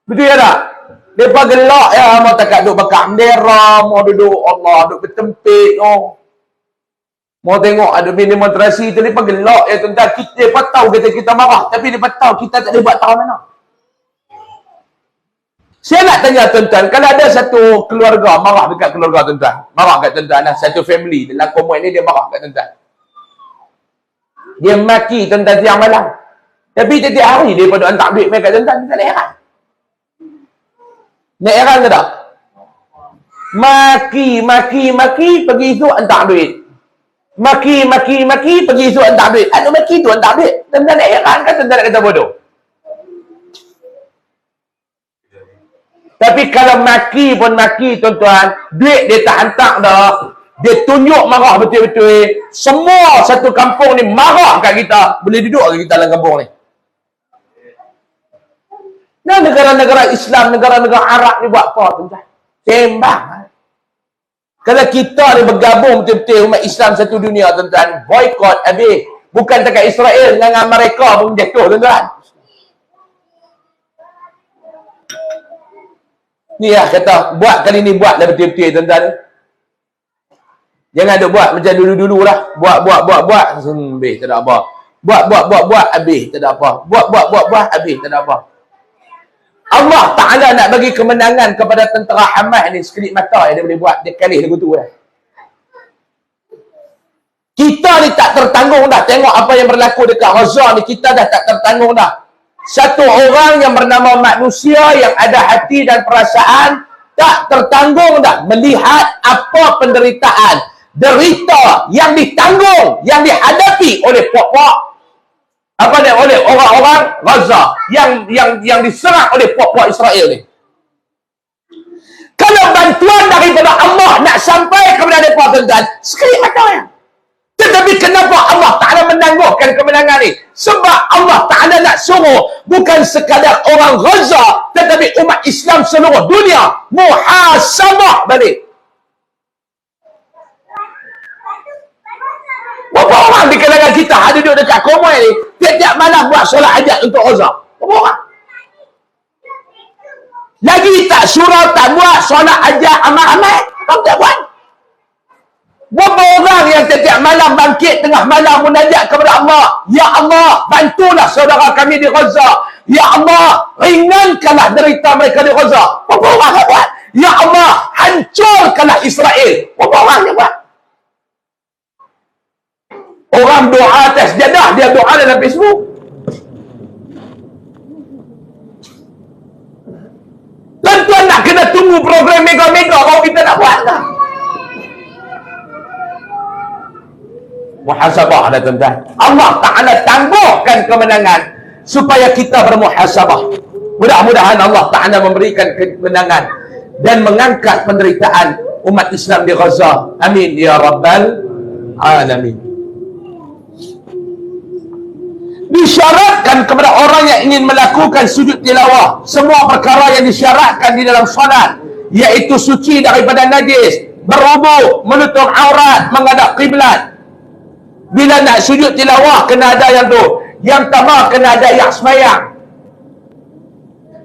Betul ya tak? Mereka gelak ya, mau tak duduk bakar bendera, mau duduk Allah, duduk bertempik, oh. Mau tengok ada demonstrasi tu, mereka gelak ya tuan-tuan. Mereka tahu kita marah, tapi mereka tahu kita tak boleh buat tahu mana. Saya nak tanya tuan-tuan, kalau ada satu keluarga marah dekat keluarga tuan-tuan, marah kat tuan-tuan, satu family dalam komun ni dia marah kat tuan-tuan. Dia maki tuan-tuan siang malam. Tapi tiap hari dia pada hantar duit mereka kat tuan-tuan, tak nak heran. Nak heran ke tak? Maki, pergi esok hantar duit. Maki, pergi esok hantar duit. Ada maki tu hantar duit. Tuan-tuan nak heran kan tuan-tuan nak kata bodoh? Tapi kalau maki pun maki tuan-tuan, duit dia tak hantar dah. Dia tunjuk marah betul-betul. Semua satu kampung ni marah kat kita. Boleh duduk ke kita dalam kampung ni? Nah, negara-negara Islam, negara-negara Arab ni buat apa tuan-tuan? Sembang. Kalau kita ni bergabung betul-betul umat Islam satu dunia tuan-tuan, boykot habis. Bukan dekat Israel dengan Amerika pun jatuh tuan-tuan. Ni lah kata, buat kali ni buatlah betul-betul tuan-tuan. Jangan duk buat macam dulu-dulu lah. Buat. Habis tak ada apa. Buat. Habis tak ada apa. Buat. Habis tak ada apa. Allah Ta'ala nak bagi kemenangan kepada tentera Hamas ni. Sekelip mata yang dia boleh buat. Dia kalih lagu tu lah. Kita ni tak tertanggung dah. Tengok apa yang berlaku dekat Gaza ni. Kita dah tak tertanggung dah. Satu orang yang bernama manusia yang ada hati dan perasaan tak tertanggung dah melihat apa penderitaan, derita yang ditanggung, yang dihadapi oleh puak-puak oleh orang-orang Gaza yang diserang oleh puak-puak Israel ni. Kalau bantuan daripada Allah nak sampai kepada mereka tuan-tuan, sekali ada ya. Tetapi kenapa Allah Ta'ala menangguhkan kemenangan ni? Sebab Allah Ta'ala nak suruh bukan sekadar orang Gaza, tetapi umat Islam seluruh dunia muhasabah balik. Berapa orang di kalangan kita ada duduk dekat Komoi ni tiap-tiap malam buat solat hajat untuk Gaza? Berapa orang? Lagi tak surau tak buat solat hajat amat-amat? Kamu tak buat? Berapa orang yang setiap malam bangkit tengah malam munajat kepada Allah? Ya Allah, bantulah saudara kami di Gaza. Ya Allah, ringankanlah derita mereka di Gaza. Berapa orang yang buat? Ya Allah, hancurkanlah Israel. Berapa orang yang buat? Orang doa atas jadah, dia doa dalam Facebook. Tuan-tuan nak kena tunggu program mega-mega kalau kita nak buat lah. Muhasabah dah tuan-tuan. Allah Ta'ala tangguhkan kemenangan supaya kita bermuhasabah. Mudah-mudahan Allah Ta'ala memberikan kemenangan dan mengangkat penderitaan umat Islam di Gaza. Amin ya Rabbal Alamin. Disyaratkan kepada orang yang ingin melakukan sujud tilawah semua perkara yang disyaratkan di dalam salat, iaitu suci daripada najis, berwudu, menutup aurat, menghadap kiblat. Bila nak sujud tilawah kena ada yang tu. Yang pertama kena ada yang sembahyang.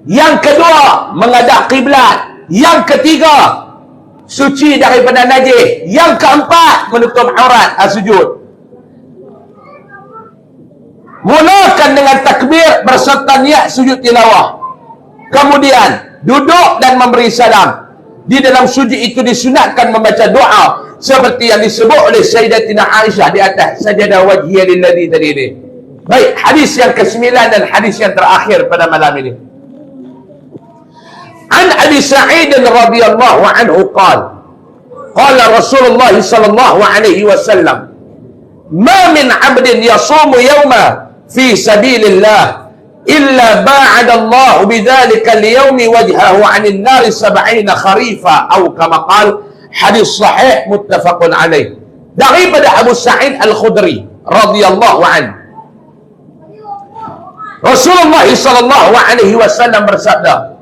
Yang kedua menghadap kiblat. Yang ketiga suci daripada najis. Yang keempat menutup aurat sujud. Mulakan dengan takbir berserta niat sujud tilawah. Kemudian duduk dan memberi salam. Di dalam sujud itu disunatkan membaca doa seperti yang disebut oleh Sayyidatina Aisyah di atas, sajadah wajhiyya lilladzi tadi ini. Baik, hadis yang ke-9 dan hadis yang terakhir pada malam ini. An Abi Sa'id radhiyallahu anhu qala Rasulullah sallallahu alaihi wasallam, "Ma min 'abdin yasumu yawma fi sabilillah illa ba'ada Allah bidzalika al-yawmi wajhahu 'anil nar 70 kharifa," atau kama qala. Hadis sahih muttafaqun alaih. Daripada Abu Sa'id Al-Khudri radhiyallahu anhu, Rasulullah sallallahu alaihi wasallam bersabda,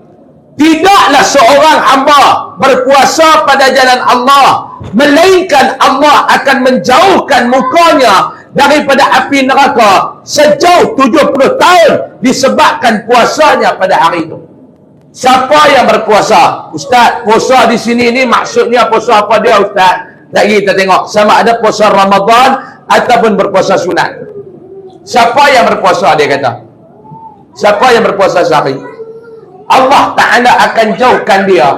tidaklah seorang hamba berpuasa pada jalan Allah melainkan Allah akan menjauhkan mukanya daripada api neraka sejauh 70 tahun disebabkan puasanya pada hari itu. Siapa yang berpuasa? Ustaz, puasa di sini ni maksudnya puasa apa dia Ustaz? Lagi kita tengok sama ada puasa Ramadan ataupun berpuasa sunat. Siapa yang berpuasa, dia kata? Siapa yang berpuasa sehari? Allah Ta'ala akan jauhkan dia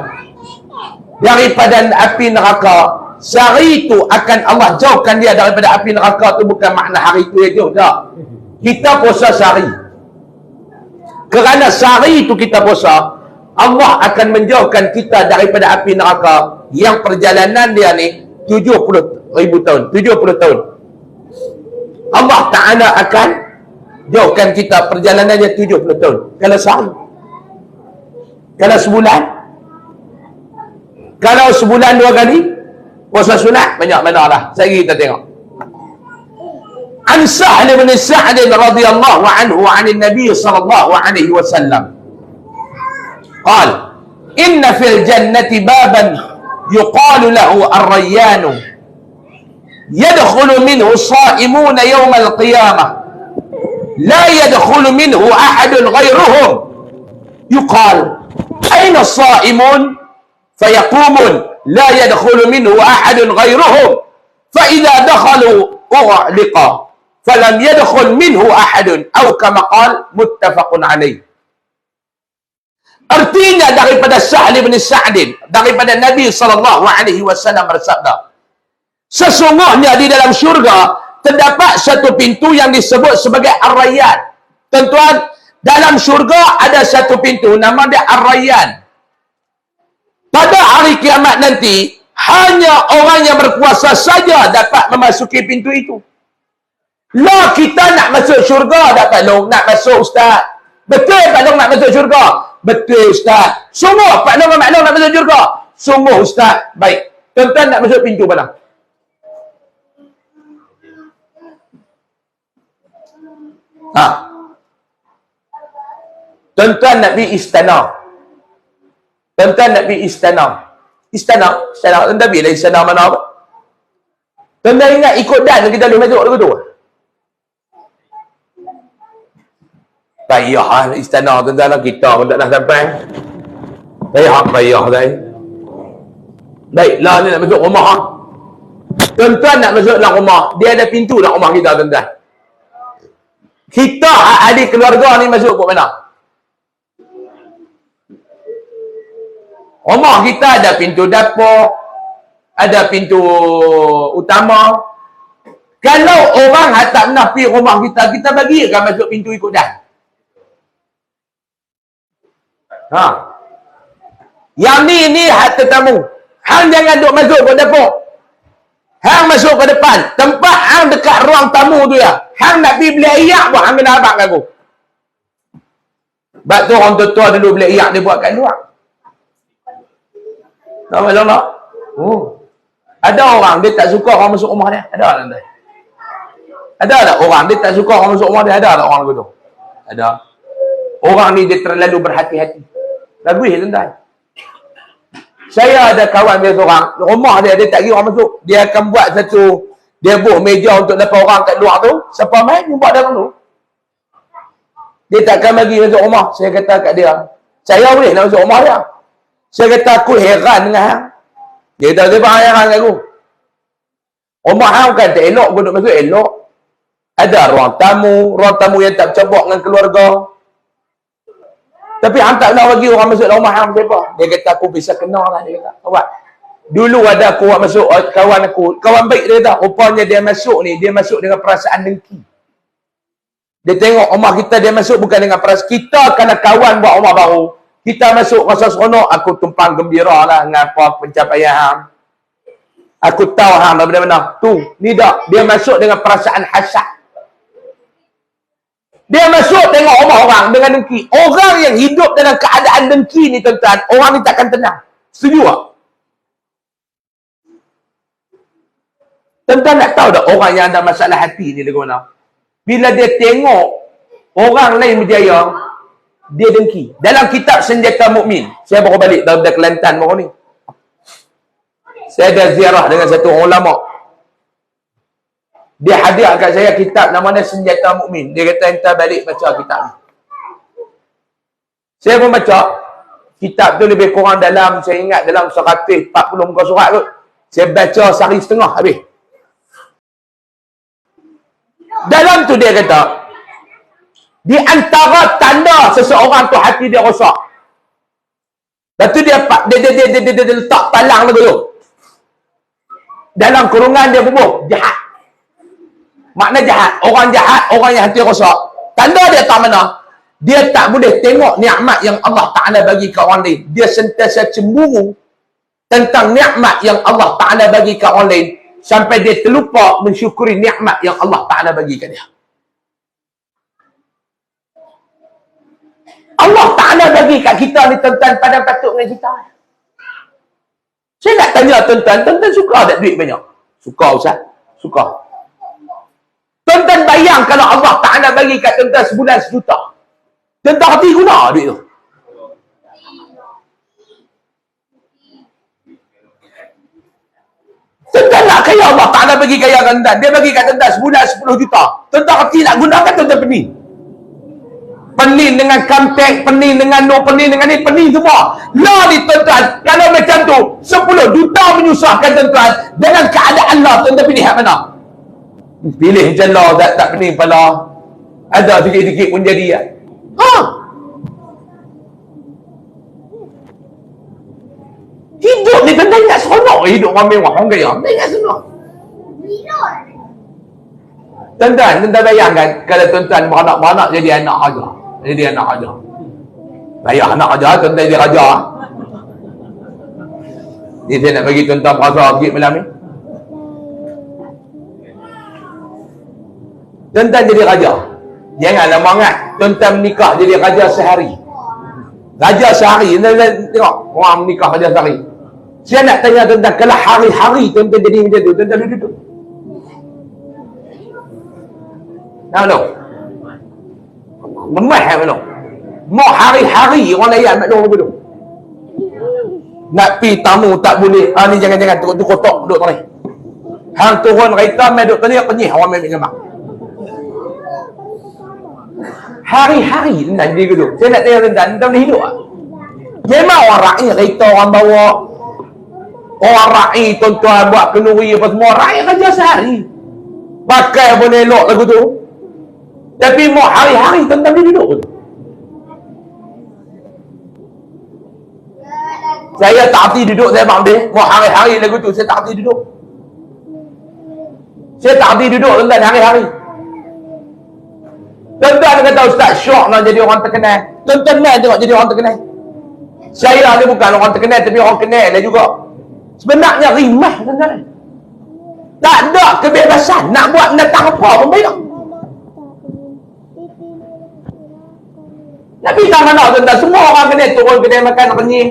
daripada api neraka. Sehari itu akan Allah jauhkan dia daripada api neraka. Tu bukan makna hari itu je, tak. Kita puasa sehari. Kerana sehari itu kita puasa, Allah akan menjauhkan kita daripada api neraka yang perjalanan dia ni 70,000 tahun, 70 tahun. Allah Ta'ala akan jauhkan kita perjalanannya 70 tahun. Kalau sehari, kalau sebulan, kalau sebulan 2 kali puasa sunat, banyak mana lah. Sekali kita tengok. An Sa'd bin Sa'd radhiyallahu anhu 'anil Nabi sallallahu alaihi wasallam qala inna fil jannati baban yuqalu lahu ar-rayyan yadkhulu minhu sha'imun yawm al-qiyamah la yadkhulu minhu ahadun ghayruhum yuqal ayna as-sha'imun fayaqumun la yadkhulu minhu ahadun ghayruhum fa idza dakhalu ughliqa falam yadkhul minhu ahadun atau kama qala muttafaqun alaih. Artinya daripada Sa'd bin Sa'd, daripada Nabi sallallahu alaihi wasallam bersabda, sesungguhnya di dalam syurga terdapat satu pintu yang disebut sebagai Ar-Rayyan. Tuan-tuan, dalam syurga ada satu pintu nama dia Ar-Rayyan. Pada hari kiamat nanti hanya orang yang berpuasa saja dapat memasuki pintu itu. Lah kita nak masuk syurga dah Pak Long, nak masuk Ustaz. Betul Pak Long nak masuk syurga? Betul Ustaz. Sungguh Pak Long nak masuk syurga? Sungguh Ustaz. Baik. Tuan-tuan nak masuk pintu mana? Ha. Tuan-tuan nak pergi istana. Tuan-tuan nak pergi istana. Istana. Tuan-tuan pergi lah istana mana apa? Tuan-tuan ingat ikut dan kita boleh masuk tu. Payah istana tuan-tuan, kita pun tak dah sampai. Payah tadi. Baiklah, ni nak masuk rumah. Tuan-tuan nak masuk dalam rumah, dia ada pintu dalam rumah kita tuan-tuan. Kita adik keluarga ni masuk ke mana? Rumah kita ada pintu dapur, ada pintu utama. Kalau orang tak pernah pergi rumah kita bagi kan masuk pintu ikut dah. Ha. Yang ni hak tetamu. Hang jangan duk masuk ke dapur. Hang masuk ke depan. Tempat hang dekat ruang tamu tu ya. Hang nak pergi beli ayak pun hang kena abang aku. Sebab tu orang tua dulu beli ayak dia buat kat luar. Tahu macam tak? Oh. Ada orang dia tak suka orang masuk rumah dia. Ada tak? Ada tak orang dia tak suka orang masuk rumah dia? Ada tak orang begitu? Ada. Orang ni dia terlalu berhati-hati. Lagu tuan-tuan. Saya ada kawan dia seorang, rumah dia tak kira orang masuk. Dia akan buat satu, dia buat meja untuk lepas orang kat luar tu. Siapa main, jumpa dalam tu. Dia takkan bagi masuk rumah. Saya kata kat dia, saya boleh nak masuk rumah dia. Saya kata aku heran dengan hang. Dia kata, dia faham heran kat aku. Rumah hang kan tak elok, aku duduk masuk elok. Ada ruang tamu yang tak bercampur dengan keluarga. Tapi hang tak nak bagi orang masuk dalam rumah hang siapa? Dia kata aku bisa kenal lah, dia kata. Awak. Dulu ada aku masuk kawan aku, kawan baik dia kata, rupanya dia masuk ni, dia masuk dengan perasaan dengki. Dia tengok rumah kita dia masuk bukan dengan perasaan kita kena kawan buat rumah baru. Kita masuk rasa seronok, aku tumpang gembira lah dengan apa pencapaian hang. Aku tahu hang daripada mana. Tu, ni dak, dia masuk dengan perasaan hasad. Dia masuk tengok rumah orang dengan dengki. Orang yang hidup dalam keadaan dengki ni tuan-tuan, orang ni takkan tenang. Setuju tak? Tuan-tuan nak tahu tak orang yang ada masalah hati ni lagu mana? Bila dia tengok orang lain berjaya, dia dengki. Dalam kitab Senjata Mukmin, saya baru balik dari Kelantan baru ni. Saya ada ziarah dengan satu ulama. Dia hadiah kat saya kitab namanya Senjata Mukmin. Dia kata, entah balik baca kitab ni. Saya pun baca. Kitab tu lebih kurang dalam, saya ingat dalam 140 muka surat kot. Saya baca sehari setengah habis. Dalam tu dia kata, di antara tanda seseorang tu hati dia rosak. Lepas tu dia letak palang lagu tu. Dalam kurungan dia bubuh, jahat. Makna jahat. Orang jahat, orang yang hati rosak. Tanda dia tak mana? Dia tak boleh tengok nikmat yang Allah Ta'ala bagi ke orang lain. Dia sentiasa cemburu tentang nikmat yang Allah Ta'ala bagi ke orang lain. Sampai dia terlupa mensyukuri nikmat yang Allah Ta'ala bagi ke dia. Allah Ta'ala bagi kat kita ni tuan-tuan pada patut dengan kita. Saya nak tanya tuan-tuan, tuan-tuan suka tak duit banyak? Suka Ustaz? Suka. Tuan-tuan bayang kalau Allah Ta'ala bagi kat tuan-tuan sebulan 1 juta. Tuan-tuan hati guna duit tu. Tuan-tuan nak kaya Allah Ta'ala bagi kaya tuan-tuan. Dia bagi kat tuan-tuan sebulan 10 juta. Tuan-tuan hati nak gunakan, tuan-tuan pening. Pening dengan kamtek, pening dengan pening dengan ni, pening semua. Lah ni tuan-tuan, kalau macam tu 10 juta menyusahkan tuan-tuan dengan keadaan lah, tuan-tuan pilih yang mana? Pilih je lah, tak pening pala. Ada sikit-sikit pun jadi ya. Hidup ni tuan-tuan ingat seronok. Hidup orang mewah, orang kaya. Tuan ingat seronok. Tuan-tuan bayangkan kalau tuan-tuan beranak-beranak jadi anak raja. Jadi anak raja. Bayar anak raja, tuan-tuan jadi raja. Ni saya nak bagi tuan-tuan perasa sikit malam ni. Tuan-tuan jadi raja. Janganlah mangat tuan-tuan menikah jadi raja sehari. Raja sehari. Tengok orang menikah raja sehari. Saya nak tanya tuan-tuan, kalau hari-hari tuan-tuan jadi macam tu, tuan-tuan duduk. Nak tahu? Lemah kan belum? Mau hari-hari orang layan nak duduk duduk. Nak pi tamu tak boleh. Ni jangan-jangan tu kotak duduk tadi. Hang turun kereta mai duduk tadi penyih orang mai minum. Hari-hari nak dia duduk. Saya nak tanya tuan-tuan boleh hidup tak? Memang orang rakyat kereta orang bawa. Orang rakyat tuan-tuan buat kenduri apa semua. Rakyat kerja sehari. Pakai pun elok lagu tu. Tapi mau hari-hari tuan-tuan boleh duduk tu. Saya tak hati duduk, saya bang dia. Mau hari-hari lagu tu, saya tak hati duduk. Saya tak hati duduk tuan-tuan hari-hari. Tuan-tuan kata Ustaz syok nak jadi orang terkenal. Tuan-tuan nak tengok jadi orang terkenal. Saya ni bukan orang terkenal tapi orang kenal lah juga. Sebenarnya rimah tuan-tuan. Tak ada kebebasan nak buat mendatang apa pun banyak. Nabi tak mana tuan-tuan, semua orang kena turun kedai makan nak penyih.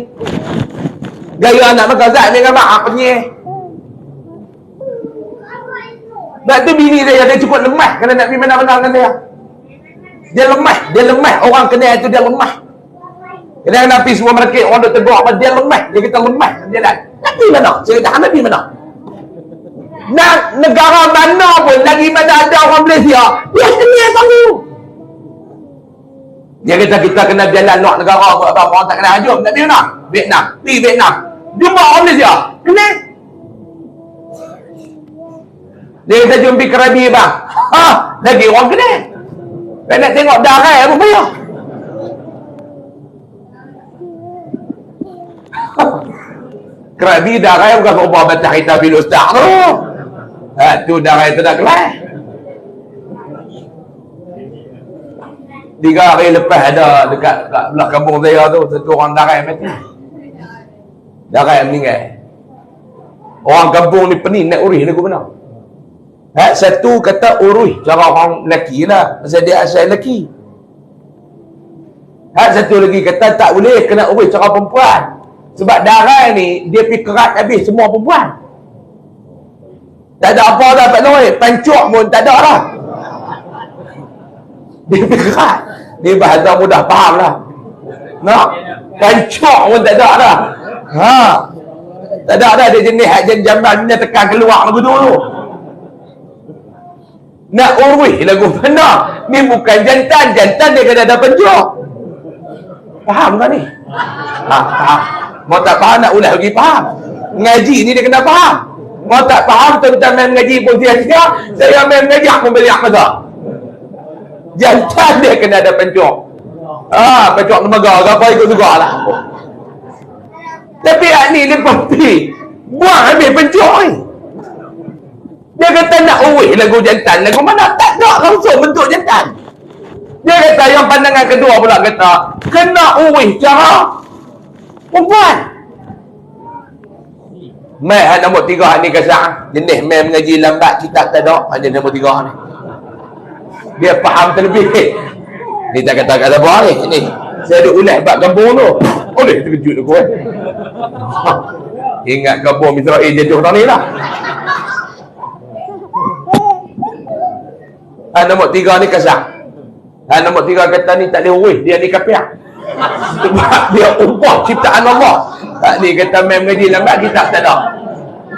Gaya nak makan Zat ni kan mak penyih. Sebab tu bini dia cukup lemah kalau nak pergi mana-mana dengan dia. Dia lemah. Orang kenal tu dia lemah. Kadang-kadang Nabi semua mereka orang duk tegur apa dia lemah. Dia kata lemah jalan. Nabi mana? Saya kata Nabi mana? Nak negara mana pun lagi mana ada orang Malaysia, dia kenal selalu. Dia kata kita kena jalan luar negara apa orang tak kenal jom. Nak pergi mana? Vietnam. Pergi Vietnam. Jumpa orang Malaysia. Kenal. Dia kata jom pergi Krabi bang. Lagi orang kenal. Kan nak tengok darah apa payah. Krabi darah bukan berubah batas kita bil ustaz tu. Tu darah itu dah kelas. 3 hari lepas ada dekat belah kampung saya tu satu orang darah mati. Darah meninggal. Orang kampung ni pening nak urus lagu mana? Satu kata urus cara orang lelaki lah. Pasal dia asal lelaki. Satu lagi kata tak boleh kena urus cara perempuan. Sebab darah ni dia pergi kerat habis semua perempuan. Tak ada apa dah Pak Noi. Pancuk pun tak ada lah. Dia pergi kerat. Dia bahasa mudah faham lah. Nak pancuk pun tak ada dah. Tak ada dah. Dia jenis hak jam-jam dia tekan keluar lagu tu. Nak urus lagu mana? Ni bukan jantan. Jantan dia kena ada pancuk. Faham tak ni? Faham? Mau tak faham nak ulas lagi faham. Ngaji ni dia kena faham. Mau tak faham tentang main mengaji pun sia-sia, saya main mengaji aku beli masa. Jantan dia kena ada pencok. Pencok lembaga ke apa ikut juga lah. Tapi ni dia pergi buang habis pencok ni. Dia kata nak uwih lagu jantan. Lagu mana? Tak nak langsung bentuk jantan. Dia kata yang pandangan kedua pula kata kena uwih cara perempuan. Mai nombor 3 ni kesah. Jenis mai mengaji lambat kitab tak ada. Ada nombor 3 ni. Dia faham terlebih. Ni tak kata apa ni. Ni saya duk ulas bab kampung tu. Oleh terkejut aku Ingat kampung Israel jatuh tahun ni lah. Nombor 3 ni kesah. Nombor 3 kata ni tak boleh uwih. Dia ni kapiak. Sebab dia upah ciptaan Allah. Ni kata main mengaji lambat kitab tak ada.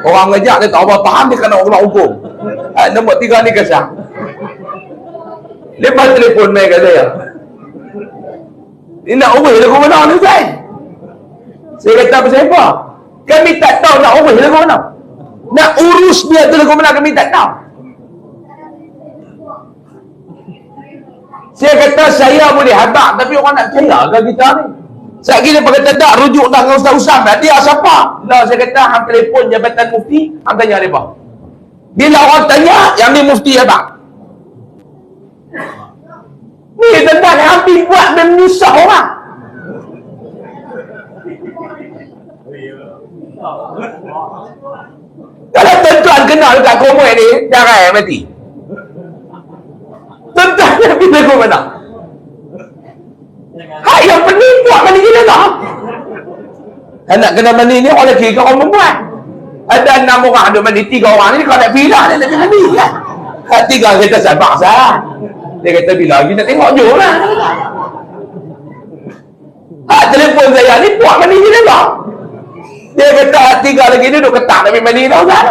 Orang ngajak dia tak apa faham, dia kena ulama hukum. Nombor 3 ni kesah. Lepas telefon main kat saya. Ni nak uwih lagu mana ni Zain? Saya kata apa siapa? Kami tak tahu nak uwih lagu mana. Nak urus dia tu lagu mana kami tak tahu. Saya kata saya boleh habaq, tapi orang nak percaya ke kita ni? Sekali dia kata tak, rujuk dah dengan Ustaz Usam dah. Dia siapa? Lah saya kata hang telefon Jabatan Mufti, hang tanya dia apa? Bila orang tanya, yang ni Mufti habaq. Ni tentang hampir buat dan menyusah orang. Kalau tuan-tuan kenal dekat komoi ni, carai mati. Tuan-tuan Nabi lagu mana? Hak yang pening buat mani gila tak? Nak kena mani ni orang lelaki ke orang perempuan? Ada 6 orang ada mani, 3 orang ni kalau nak pilih dia nak mani kan? Hak 3 kita sabak sah. Dia kata bila lagi nak tengok jom lah. Telefon saya ni buat mani gila tak? Dia kata 3 lagi ni duduk ketak nak mani tau kan?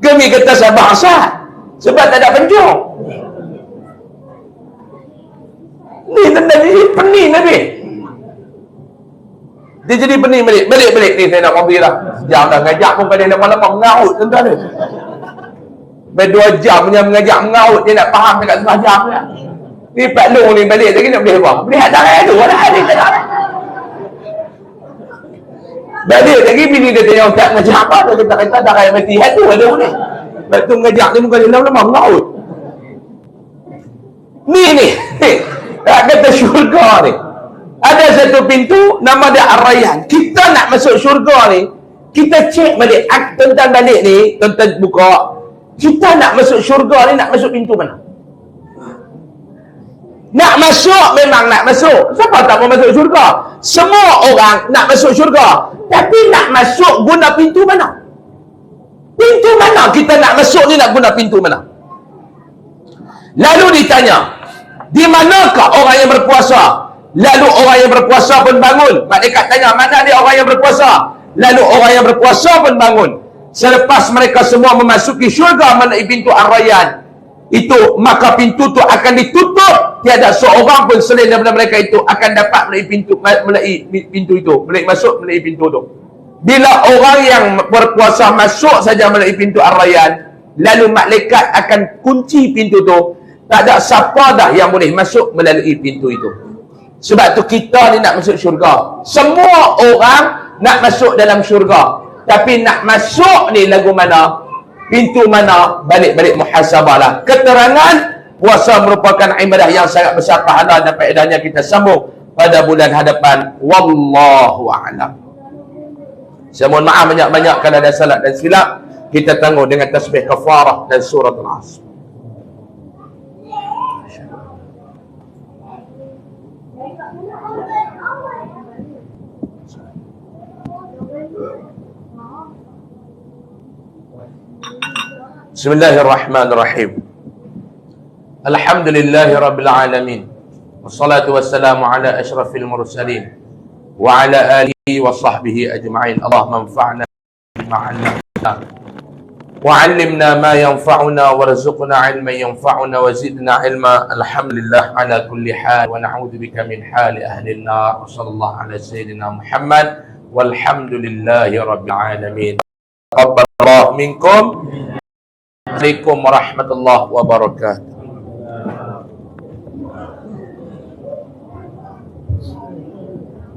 Kami kata sabak sah. Sebab tak ada pencok. Ni tentang jadi pening Nabi. Dia jadi pening balik ni saya nak pergi dah. Sejam dah ngajak pun pada lama-lama mengaut tuan-tuan ni. 2 jam punya mengajak mengaut, dia nak faham dekat 1/2 jam ni. Ni Pak Long ni balik lagi nak boleh apa? Boleh hadap tu ada hadis tak ada. Balik lagi bini dia tanya Ustaz macam apa? Dia kata darah yang mati hati ada boleh. Lepas tu mengajak ni muka dia lama-lama mengaut. Ni. Tak kata syurga ni. Ada satu pintu nama dia Ar-Rayyan. Kita nak masuk syurga ni, kita cek balik tentang balik ni, tentang buka. Kita nak masuk syurga ni, nak masuk pintu mana? Nak masuk memang nak masuk. Siapa tak mau masuk syurga? Semua orang nak masuk syurga. Tapi nak masuk guna pintu mana? Pintu mana kita nak masuk ni, nak guna pintu mana? Lalu ditanya, di manakah orang yang berpuasa? Lalu orang yang berpuasa pun bangun. Malaikat tanya, mana dia orang yang berpuasa? Lalu orang yang berpuasa pun bangun. Selepas mereka semua memasuki syurga melalui pintu Ar-Rayyan itu, maka pintu itu akan ditutup. Tiada seorang pun selain daripada mereka itu akan dapat melalui pintu itu, masuk melalui pintu itu. Bila orang yang berpuasa masuk saja melalui pintu Ar-Rayyan, lalu malaikat akan kunci pintu itu. Tak ada siapa dah yang boleh masuk melalui pintu itu. Sebab tu kita ni nak masuk syurga. Semua orang nak masuk dalam syurga. Tapi nak masuk ni lagu mana? Pintu mana? Balik-balik muhasabah lah. Keterangan puasa merupakan ibadah yang sangat besar pahala dan faedahnya kita sambung pada bulan hadapan. Wallahu a'lam. Saya mohon maaf banyak-banyak kalau ada salah dan silap. Kita tanggung dengan tasbih kafarah dan surah Al-Asr. Bismillahirrahmanirrahim. Alhamdulillahi rabbil alamin. Wassalatu wassalamu ala asyrafil mursalin wa ala alihi wa sahbihi ajma'in. Allahumma anfa'na bima 'allamtana وعلمنا ما ينفعنا وارزقنا علما ينفعنا وزدنا علما. الحمد لله على كل حال ونعوذ بك من حال أهل النار. وصلى الله على سيدنا محمد والحمد لله رب العالمين. تقبل الله منكم. عليكم ورحمة الله وبركاته.